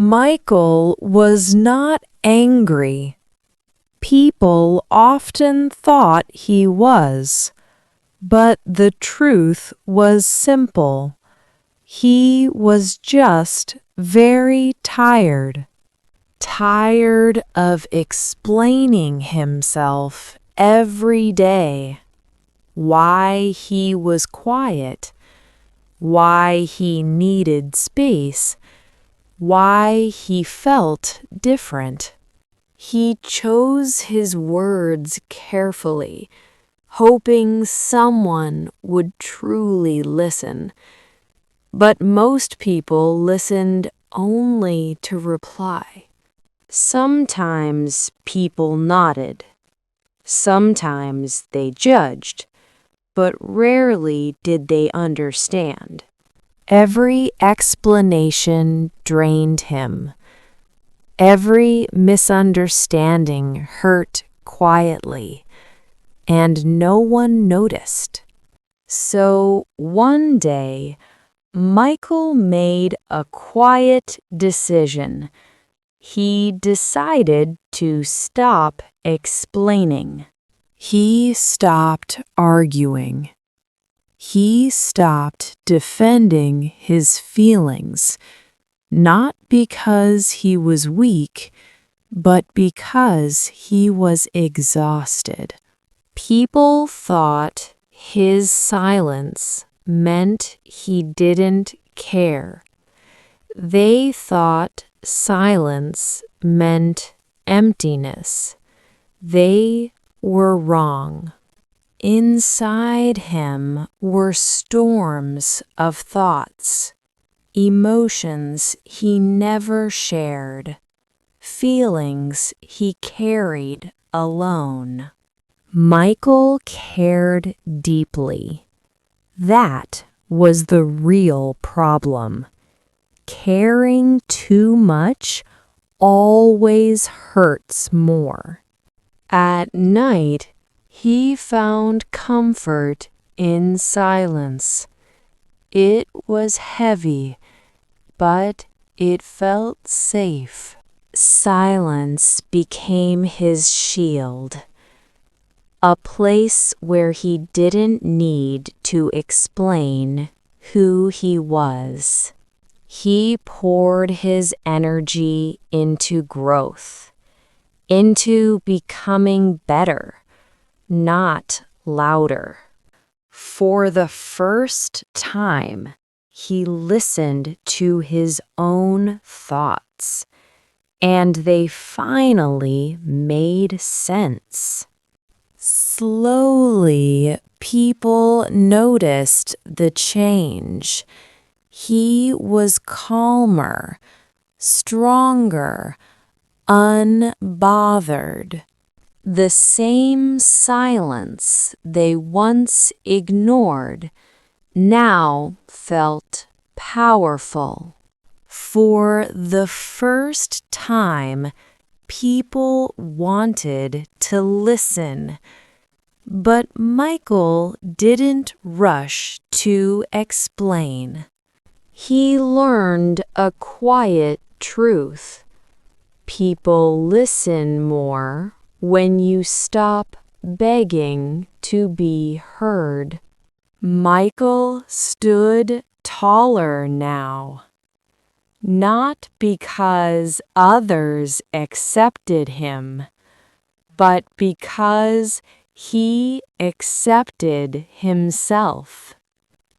Michael was not angry. People often thought he was, but the truth was simple. He was just very tired. Tired of explaining himself every day. Why he was quiet, why he needed space, why he felt different. He chose his words carefully, hoping someone would truly listen. But most people listened only to reply. Sometimes people nodded. Sometimes they judged, but rarely did they understand. Every explanation drained him. Every misunderstanding hurt quietly, and no one noticed. So one day, Michael made a quiet decision. He decided to stop explaining. He stopped arguing. He stopped defending his feelings, not because he was weak, but because he was exhausted. People thought his silence meant he didn't care. They thought silence meant emptiness. They were wrong. Inside him were storms of thoughts, emotions he never shared, feelings he carried alone. Michael cared deeply. That was the real problem. Caring too much always hurts more. At night, he found comfort in silence. It was heavy, but it felt safe. Silence became his shield, a place where he didn't need to explain who he was. He poured his energy into growth, into becoming better, not louder. For the first time, he listened to his own thoughts, and they finally made sense. Slowly, people noticed the change. He was calmer, stronger, unbothered. The same silence they once ignored now felt powerful. For the first time, people wanted to listen, but Michael didn't rush to explain. He learned a quiet truth. People listen more when you stop begging to be heard. Michael stood taller now, not because others accepted him, but because he accepted himself.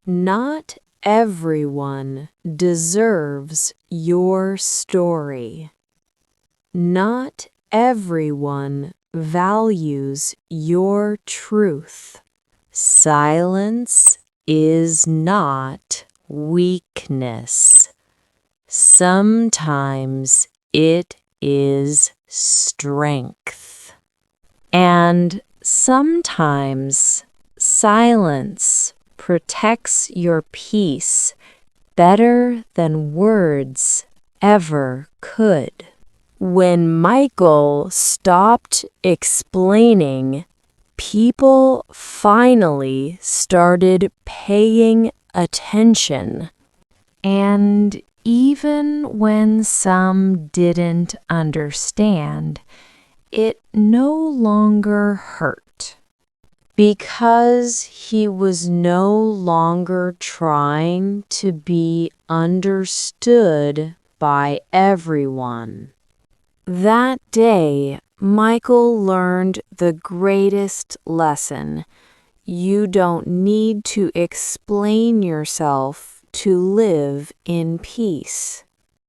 Not everyone deserves your story. Not everyone values your truth. Silence is not weakness. Sometimes it is strength. And sometimes silence protects your peace better than words ever could. When Michael stopped explaining, people finally started paying attention. And Even when some didn't understand, it no longer hurt because he was no longer trying to be understood by everyone. That day, Michael learned the greatest lesson. You don't need to explain yourself to live in peace.